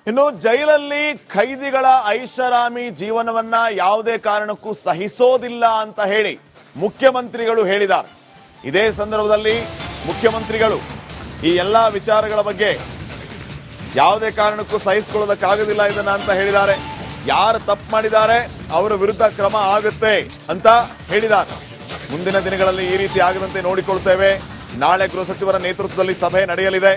ಇನ್ನು ಜೈಲಲ್ಲಿ ಖೈದಿಗಳ ಐಷಾರಾಮಿ ಜೀವನವನ್ನ ಯಾವುದೇ ಕಾರಣಕ್ಕೂ ಸಹಿಸೋದಿಲ್ಲ ಅಂತ ಹೇಳಿ ಮುಖ್ಯಮಂತ್ರಿಗಳು ಹೇಳಿದ್ದಾರೆ. ಇದೇ ಸಂದರ್ಭದಲ್ಲಿ ಮುಖ್ಯಮಂತ್ರಿಗಳು ಈ ಎಲ್ಲಾ ವಿಚಾರಗಳ ಬಗ್ಗೆ ಯಾವುದೇ ಕಾರಣಕ್ಕೂ ಸಹಿಸಿಕೊಳ್ಳೋದಕ್ಕಾಗೋದಿಲ್ಲ ಇದನ್ನ ಅಂತ ಹೇಳಿದ್ದಾರೆ. ಯಾರು ತಪ್ಪು ಮಾಡಿದ್ದಾರೆ ಅವರ ವಿರುದ್ಧ ಕ್ರಮ ಆಗುತ್ತೆ ಅಂತ ಹೇಳಿದ್ದಾರೆ. ಮುಂದಿನ ದಿನಗಳಲ್ಲಿ ಈ ರೀತಿ ಆಗದಂತೆ ನೋಡಿಕೊಳ್ತೇವೆ. ನಾಳೆ ಗೃಹ ಸಚಿವರ ನೇತೃತ್ವದಲ್ಲಿ ಸಭೆ ನಡೆಯಲಿದೆ.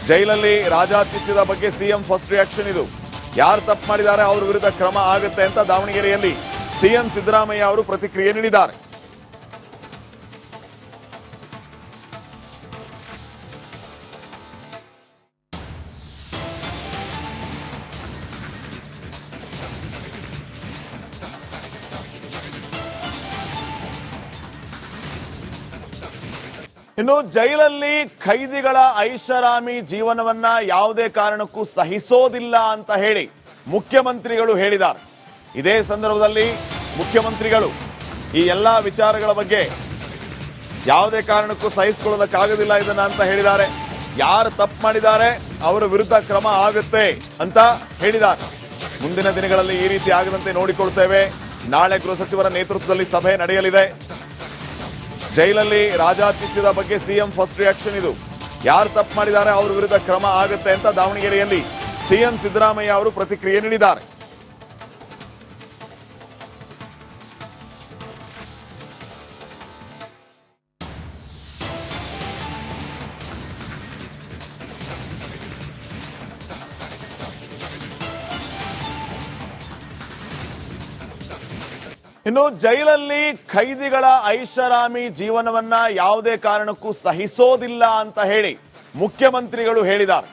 ಜೈಲಲ್ಲಿ ರಾಜಾತಿಥ್ಯದ ಬಗ್ಗೆ ಸಿಎಂ ಫಸ್ಟ್ ರಿಯಾಕ್ಷನ್ ಇದು. ಯಾರು ತಪ್ಪು ಮಾಡಿದ್ದಾರೆ ಅವರ ವಿರುದ್ಧ ಕ್ರಮ ಆಗುತ್ತೆ ಅಂತ ದಾವಣಗೆರೆಯಲ್ಲಿ ಸಿಎಂ ಸಿದ್ದರಾಮಯ್ಯ ಅವರು ಪ್ರತಿಕ್ರಿಯೆ ನೀಡಿದ್ದಾರೆ. ಇನ್ನು ಜೈಲಲ್ಲಿ ಖೈದಿಗಳ ಐಷಾರಾಮಿ ಜೀವನವನ್ನ ಯಾವುದೇ ಕಾರಣಕ್ಕೂ ಸಹಿಸೋದಿಲ್ಲ ಅಂತ ಹೇಳಿ ಮುಖ್ಯಮಂತ್ರಿಗಳು ಹೇಳಿದ್ದಾರೆ. ಇದೇ ಸಂದರ್ಭದಲ್ಲಿ ಮುಖ್ಯಮಂತ್ರಿಗಳು ಈ ಎಲ್ಲಾ ವಿಚಾರಗಳ ಬಗ್ಗೆ ಯಾವುದೇ ಕಾರಣಕ್ಕೂ ಸಹಿಸಿಕೊಳ್ಳೋದಕ್ಕಾಗೋದಿಲ್ಲ ಇದನ್ನ ಅಂತ ಹೇಳಿದ್ದಾರೆ. ಯಾರು ತಪ್ಪು ಮಾಡಿದ್ದಾರೆ ಅವರ ವಿರುದ್ಧ ಕ್ರಮ ಆಗುತ್ತೆ ಅಂತ ಹೇಳಿದ್ದಾರೆ. ಮುಂದಿನ ದಿನಗಳಲ್ಲಿ ಈ ರೀತಿ ಆಗದಂತೆ ನೋಡಿಕೊಳ್ತೇವೆ. ನಾಳೆ ಗೃಹ ಸಚಿವರ ನೇತೃತ್ವದಲ್ಲಿ ಸಭೆ ನಡೆಯಲಿದೆ. ಜೈಲಲ್ಲಿ ರಾಜಾತಿಥ್ಯದ ಬಗ್ಗೆ ಸಿಎಂ ಫಸ್ಟ್ ರಿಯಾಕ್ಷನ್ ಇದು. ಯಾರು ತಪ್ಪು ಮಾಡಿದ್ದಾರೆ ಅವರ ವಿರುದ್ಧ ಕ್ರಮ ಆಗುತ್ತೆ ಅಂತ ದಾವಣಗೆರೆಯಲ್ಲಿ ಸಿಎಂ ಸಿದ್ದರಾಮಯ್ಯ ಅವರು ಪ್ರತಿಕ್ರಿಯೆ ನೀಡಿದ್ದಾರೆ. ಇನ್ನು ಜೈಲಲ್ಲಿ ಖೈದಿಗಳ ಐಷಾರಾಮಿ ಜೀವನವನ್ನ ಯಾವುದೇ ಕಾರಣಕ್ಕೂ ಸಹಿಸೋದಿಲ್ಲ ಅಂತ ಹೇಳಿ ಮುಖ್ಯಮಂತ್ರಿಗಳು ಹೇಳಿದ್ದಾರೆ.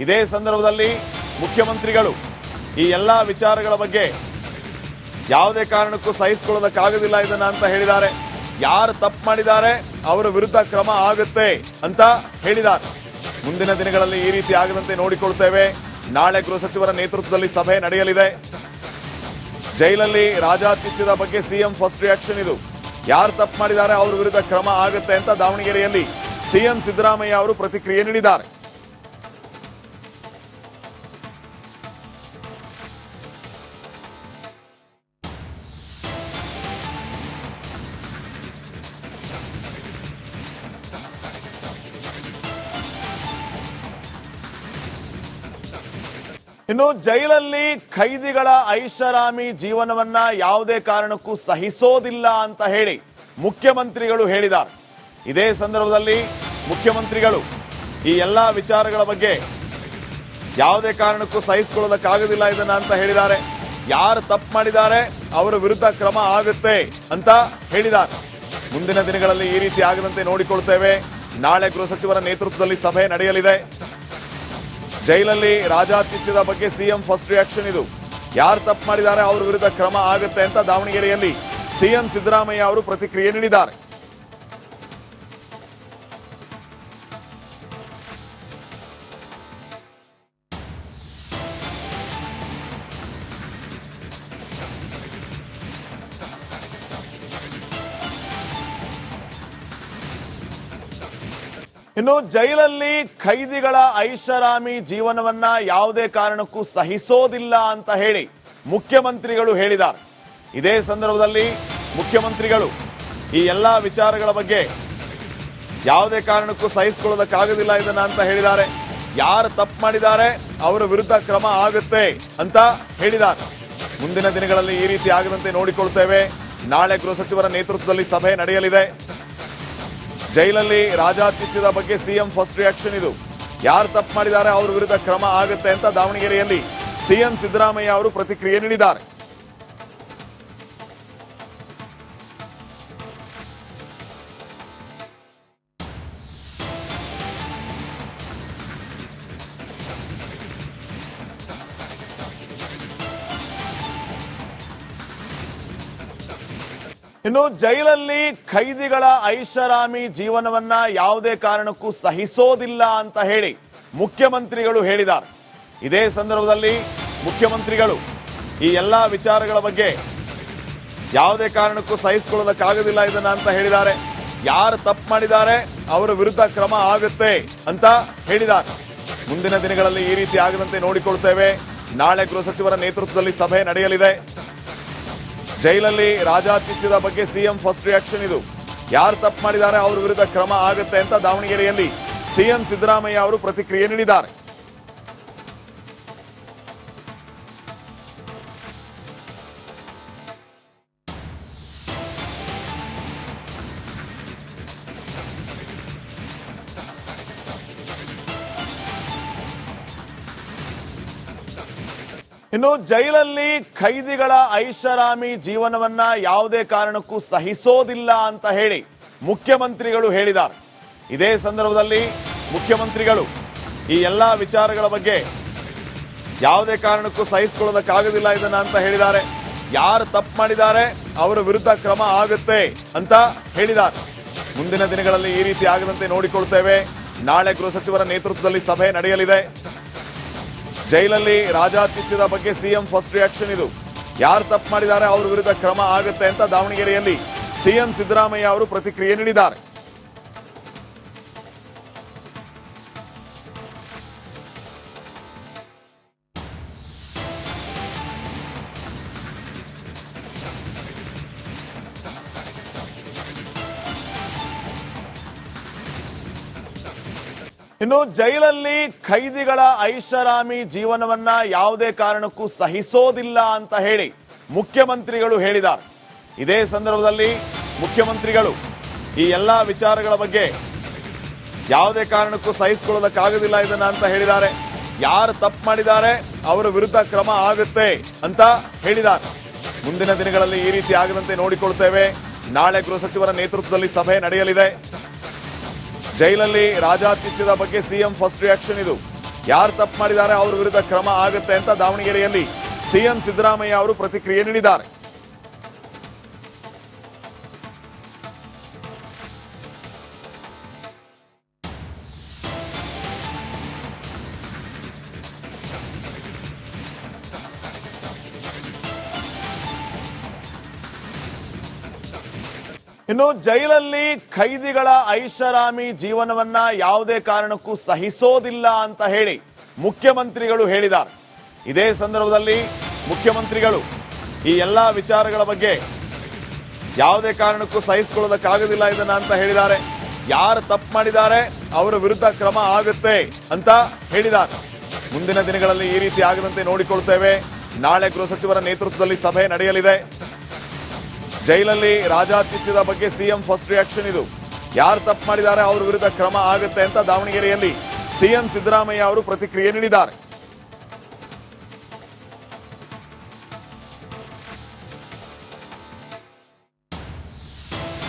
ಇದೇ ಸಂದರ್ಭದಲ್ಲಿ ಮುಖ್ಯಮಂತ್ರಿಗಳು ಈ ಎಲ್ಲಾ ವಿಚಾರಗಳ ಬಗ್ಗೆ ಯಾವುದೇ ಕಾರಣಕ್ಕೂ ಸಹಿಸಿಕೊಳ್ಳೋದಕ್ಕಾಗೋದಿಲ್ಲ ಇದನ್ನ ಅಂತ ಹೇಳಿದ್ದಾರೆ. ಯಾರು ತಪ್ಪು ಮಾಡಿದ್ದಾರೆ ಅವರ ವಿರುದ್ಧ ಕ್ರಮ ಆಗುತ್ತೆ ಅಂತ ಹೇಳಿದ್ದಾರೆ. ಮುಂದಿನ ದಿನಗಳಲ್ಲಿ ಈ ರೀತಿ ಆಗದಂತೆ ನೋಡಿಕೊಳ್ತೇವೆ. ನಾಳೆ ಗೃಹ ಸಚಿವರ ನೇತೃತ್ವದಲ್ಲಿ ಸಭೆ ನಡೆಯಲಿದೆ. ಜೈಲಲ್ಲಿ ರಾಜಾತಿಥ್ಯದ ಬಗ್ಗೆ ಸಿಎಂ ಫಸ್ಟ್ ರಿಯಾಕ್ಷನ್ ಇದು. ಯಾರು ತಪ್ಪು ಮಾಡಿದ್ದಾರೆ ಅವರ ವಿರುದ್ಧ ಕ್ರಮ ಆಗುತ್ತೆ ಅಂತ ದಾವಣಗೆರೆಯಲ್ಲಿ ಸಿಎಂ ಸಿದ್ದರಾಮಯ್ಯ ಅವರು ಪ್ರತಿಕ್ರಿಯೆ ನೀಡಿದ್ದಾರೆ. ಇನ್ನು ಜೈಲಲ್ಲಿ ಖೈದಿಗಳ ಐಷಾರಾಮಿ ಜೀವನವನ್ನ ಯಾವುದೇ ಕಾರಣಕ್ಕೂ ಸಹಿಸೋದಿಲ್ಲ ಅಂತ ಹೇಳಿ ಮುಖ್ಯಮಂತ್ರಿಗಳು ಹೇಳಿದ್ದಾರೆ. ಇದೇ ಸಂದರ್ಭದಲ್ಲಿ ಮುಖ್ಯಮಂತ್ರಿಗಳು ಈ ಎಲ್ಲಾ ವಿಚಾರಗಳ ಬಗ್ಗೆ ಯಾವುದೇ ಕಾರಣಕ್ಕೂ ಸಹಿಸಿಕೊಳ್ಳೋದಕ್ಕಾಗೋದಿಲ್ಲ ಇದನ್ನ ಅಂತ ಹೇಳಿದ್ದಾರೆ. ಯಾರು ತಪ್ಪು ಮಾಡಿದ್ದಾರೆ ಅವರ ವಿರುದ್ಧ ಕ್ರಮ ಆಗುತ್ತೆ ಅಂತ ಹೇಳಿದ್ದಾರೆ. ಮುಂದಿನ ದಿನಗಳಲ್ಲಿ ಈ ರೀತಿ ಆಗದಂತೆ ನೋಡಿಕೊಳ್ತೇವೆ. ನಾಳೆ ಗೃಹ ಸಚಿವರ ನೇತೃತ್ವದಲ್ಲಿ ಸಭೆ ನಡೆಯಲಿದೆ. ಜೈಲಲ್ಲಿ ರಾಜಾತಿಥ್ಯದ ಬಗ್ಗೆ ಸಿಎಂ ಫಸ್ಟ್ ರಿಯಾಕ್ಷನ್ ಇದು. ಯಾರು ತಪ್ಪು ಮಾಡಿದ್ದಾರೆ ಅವರ ವಿರುದ್ಧ ಕ್ರಮ ಆಗುತ್ತೆ ಅಂತ ದಾವಣಗೆರೆಯಲ್ಲಿ ಸಿಎಂ ಸಿದ್ದರಾಮಯ್ಯ ಅವರು ಪ್ರತಿಕ್ರಿಯೆ ನೀಡಿದ್ದಾರೆ. ಇನ್ನು ಜೈಲಲ್ಲಿ ಖೈದಿಗಳ ಐಷಾರಾಮಿ ಜೀವನವನ್ನ ಯಾವುದೇ ಕಾರಣಕ್ಕೂ ಸಹಿಸೋದಿಲ್ಲ ಅಂತ ಹೇಳಿ ಮುಖ್ಯಮಂತ್ರಿಗಳು ಹೇಳಿದ್ದಾರೆ. ಇದೇ ಸಂದರ್ಭದಲ್ಲಿ ಮುಖ್ಯಮಂತ್ರಿಗಳು ಈ ಎಲ್ಲಾ ವಿಚಾರಗಳ ಬಗ್ಗೆ ಯಾವುದೇ ಕಾರಣಕ್ಕೂ ಸಹಿಸಿಕೊಳ್ಳೋದಕ್ಕಾಗೋದಿಲ್ಲ ಇದನ್ನ ಅಂತ ಹೇಳಿದ್ದಾರೆ. ಯಾರು ತಪ್ಪು ಮಾಡಿದ್ದಾರೆ ಅವರ ವಿರುದ್ಧ ಕ್ರಮ ಆಗುತ್ತೆ ಅಂತ ಹೇಳಿದ್ದಾರೆ. ಮುಂದಿನ ದಿನಗಳಲ್ಲಿ ಈ ರೀತಿ ಆಗದಂತೆ ನೋಡಿಕೊಳ್ತೇವೆ. ನಾಳೆ ಗೃಹ ಸಚಿವರ ನೇತೃತ್ವದಲ್ಲಿ ಸಭೆ ನಡೆಯಲಿದೆ. ಜೈಲಲ್ಲಿ ರಾಜಾತಿಥ್ಯದ ಬಗ್ಗೆ ಸಿಎಂ ಫಸ್ಟ್ ರಿಯಾಕ್ಷನ್ ಇದು. ಯಾರು ತಪ್ಪು ಮಾಡಿದ್ದಾರೆ ಅವರ ವಿರುದ್ಧ ಕ್ರಮ ಆಗುತ್ತೆ ಅಂತ ದಾವಣಗೆರೆಯಲ್ಲಿ ಸಿಎಂ ಸಿದ್ದರಾಮಯ್ಯ ಅವರು ಪ್ರತಿಕ್ರಿಯೆ ನೀಡಿದ್ದಾರೆ. ಇನ್ನು ಜೈಲಲ್ಲಿ ಖೈದಿಗಳ ಐಷಾರಾಮಿ ಜೀವನವನ್ನ ಯಾವುದೇ ಕಾರಣಕ್ಕೂ ಸಹಿಸೋದಿಲ್ಲ ಅಂತ ಹೇಳಿ ಮುಖ್ಯಮಂತ್ರಿಗಳು ಹೇಳಿದ್ದಾರೆ. ಇದೇ ಸಂದರ್ಭದಲ್ಲಿ ಮುಖ್ಯಮಂತ್ರಿಗಳು ಈ ಎಲ್ಲಾ ವಿಚಾರಗಳ ಬಗ್ಗೆ ಯಾವುದೇ ಕಾರಣಕ್ಕೂ ಸಹಿಸಿಕೊಳ್ಳೋದಕ್ಕಾಗೋದಿಲ್ಲ ಇದನ್ನ ಅಂತ ಹೇಳಿದ್ದಾರೆ. ಯಾರು ತಪ್ಪು ಮಾಡಿದ್ದಾರೆ ಅವರ ವಿರುದ್ಧ ಕ್ರಮ ಆಗುತ್ತೆ ಅಂತ ಹೇಳಿದ್ದಾರೆ. ಮುಂದಿನ ದಿನಗಳಲ್ಲಿ ಈ ರೀತಿ ಆಗದಂತೆ ನೋಡಿಕೊಳ್ತೇವೆ. ನಾಳೆ ಗೃಹ ಸಚಿವರ ನೇತೃತ್ವದಲ್ಲಿ ಸಭೆ ನಡೆಯಲಿದೆ. ಜೈಲಲ್ಲಿ ರಾಜಾತಿಥ್ಯದ ಬಗ್ಗೆ ಸಿಎಂ ಫಸ್ಟ್ ರಿಯಾಕ್ಷನ್ ಇದು. ಯಾರು ತಪ್ಪು ಮಾಡಿದ್ದಾರೆ ಅವರ ವಿರುದ್ಧ ಕ್ರಮ ಆಗುತ್ತೆ ಅಂತ ದಾವಣಗೆರೆಯಲ್ಲಿ ಸಿಎಂ ಸಿದ್ದರಾಮಯ್ಯ ಅವರು ಪ್ರತಿಕ್ರಿಯೆ ನೀಡಿದ್ದಾರೆ. ಇನ್ನು ಜೈಲಲ್ಲಿ ಖೈದಿಗಳ ಐಷಾರಾಮಿ ಜೀವನವನ್ನ ಯಾವುದೇ ಕಾರಣಕ್ಕೂ ಸಹಿಸೋದಿಲ್ಲ ಅಂತ ಹೇಳಿ ಮುಖ್ಯಮಂತ್ರಿಗಳು ಹೇಳಿದ್ದಾರೆ. ಇದೇ ಸಂದರ್ಭದಲ್ಲಿ ಮುಖ್ಯಮಂತ್ರಿಗಳು ಈ ಎಲ್ಲಾ ವಿಚಾರಗಳ ಬಗ್ಗೆ ಯಾವುದೇ ಕಾರಣಕ್ಕೂ ಸಹಿಸಿಕೊಳ್ಳೋದಕ್ಕಾಗೋದಿಲ್ಲ ಇದನ್ನ ಅಂತ ಹೇಳಿದ್ದಾರೆ. ಯಾರು ತಪ್ಪು ಮಾಡಿದ್ದಾರೆ ಅವರ ವಿರುದ್ಧ ಕ್ರಮ ಆಗುತ್ತೆ ಅಂತ ಹೇಳಿದ್ದಾರೆ. ಮುಂದಿನ ದಿನಗಳಲ್ಲಿ ಈ ರೀತಿ ಆಗದಂತೆ ನೋಡಿಕೊಳ್ತೇವೆ. ನಾಳೆ ಗೃಹ ಸಚಿವರ ನೇತೃತ್ವದಲ್ಲಿ ಸಭೆ ನಡೆಯಲಿದೆ. ಜೈಲಲ್ಲಿ ರಾಜಾತಿಥ್ಯದ ಬಗ್ಗೆ ಸಿಎಂ ಫಸ್ಟ್ ರಿಯಾಕ್ಷನ್ ಇದು. ಯಾರು ತಪ್ಪು ಮಾಡಿದ್ದಾರೆ ಅವರ ವಿರುದ್ಧ ಕ್ರಮ ಆಗುತ್ತೆ ಅಂತ ದಾವಣಗೆರೆಯಲ್ಲಿ ಸಿಎಂ ಸಿದ್ದರಾಮಯ್ಯ ಅವರು ಪ್ರತಿಕ್ರಿಯೆ ನೀಡಿದ್ದಾರೆ. ಇನ್ನು ಜೈಲಲ್ಲಿ ಖೈದಿಗಳ ಐಷಾರಾಮಿ ಜೀವನವನ್ನ ಯಾವುದೇ ಕಾರಣಕ್ಕೂ ಸಹಿಸೋದಿಲ್ಲ ಅಂತ ಹೇಳಿ ಮುಖ್ಯಮಂತ್ರಿಗಳು ಹೇಳಿದ್ದಾರೆ. ಇದೇ ಸಂದರ್ಭದಲ್ಲಿ ಮುಖ್ಯಮಂತ್ರಿಗಳು ಈ ಎಲ್ಲಾ ವಿಚಾರಗಳ ಬಗ್ಗೆ ಯಾವುದೇ ಕಾರಣಕ್ಕೂ ಸಹಿಸಿಕೊಳ್ಳೋದಕ್ಕಾಗೋದಿಲ್ಲ ಇದನ್ನ ಅಂತ ಹೇಳಿದ್ದಾರೆ. ಯಾರು ತಪ್ಪು ಮಾಡಿದ್ದಾರೆ ಅವರ ವಿರುದ್ಧ ಕ್ರಮ ಆಗುತ್ತೆ ಅಂತ ಹೇಳಿದ್ದಾರೆ. ಮುಂದಿನ ದಿನಗಳಲ್ಲಿ ಈ ರೀತಿ ಆಗದಂತೆ ನೋಡಿಕೊಳ್ತೇವೆ. ನಾಳೆ ಗೃಹ ಸಚಿವರ ನೇತೃತ್ವದಲ್ಲಿ ಸಭೆ ನಡೆಯಲಿದೆ. ಜೈಲಲ್ಲಿ ರಾಜಾತಿಥ್ಯದ ಬಗ್ಗೆ ಸಿಎಂ ಫಸ್ಟ್ ರಿಯಾಕ್ಷನ್ ಇದು. ಯಾರು ತಪ್ಪು ಮಾಡಿದ್ದಾರೆ ಅವರ ವಿರುದ್ಧ ಕ್ರಮ ಆಗುತ್ತೆ ಅಂತ ದಾವಣಗೆರೆಯಲ್ಲಿ ಸಿಎಂ ಸಿದ್ದರಾಮಯ್ಯ ಅವರು ಪ್ರತಿಕ್ರಿಯೆ ನೀಡಿದ್ದಾರೆ. ಇನ್ನು ಜೈಲಲ್ಲಿ ಖೈದಿಗಳ ಐಷಾರಾಮಿ ಜೀವನವನ್ನ ಯಾವುದೇ ಕಾರಣಕ್ಕೂ ಸಹಿಸೋದಿಲ್ಲ ಅಂತ ಹೇಳಿ ಮುಖ್ಯಮಂತ್ರಿಗಳು ಹೇಳಿದ್ದಾರೆ. ಇದೇ ಸಂದರ್ಭದಲ್ಲಿ ಮುಖ್ಯಮಂತ್ರಿಗಳು ಈ ಎಲ್ಲಾ ವಿಚಾರಗಳ ಬಗ್ಗೆ ಯಾವುದೇ ಕಾರಣಕ್ಕೂ ಸಹಿಸಿಕೊಳ್ಳೋದಕ್ಕಾಗೋದಿಲ್ಲ ಇದನ್ನ ಅಂತ ಹೇಳಿದ್ದಾರೆ. ಯಾರು ತಪ್ಪು ಮಾಡಿದ್ದಾರೆ ಅವರ ವಿರುದ್ಧ ಕ್ರಮ ಆಗುತ್ತೆ ಅಂತ ಹೇಳಿದ್ದಾರೆ. ಮುಂದಿನ ದಿನಗಳಲ್ಲಿ ಈ ರೀತಿ ಆಗದಂತೆ ನೋಡಿಕೊಳ್ತೇವೆ. ನಾಳೆ ಗೃಹ ಸಚಿವರ ನೇತೃತ್ವದಲ್ಲಿ ಸಭೆ ನಡೆಯಲಿದೆ. ಜೈಲಲ್ಲಿ ರಾಜಾತಿಥ್ಯದ ಬಗ್ಗೆ ಸಿಎಂ ಫಸ್ಟ್ ರಿಯಾಕ್ಷನ್ ಇದು. ಯಾರು ತಪ್ಪು ಮಾಡಿದ್ದಾರೆ ಅವರ ವಿರುದ್ಧ ಕ್ರಮ ಆಗುತ್ತೆ ಅಂತ ದಾವಣಗೆರೆಯಲ್ಲಿ ಸಿಎಂ ಸಿದ್ದರಾಮಯ್ಯ ಅವರು ಪ್ರತಿಕ್ರಿಯೆ ನೀಡಿದ್ದಾರೆ.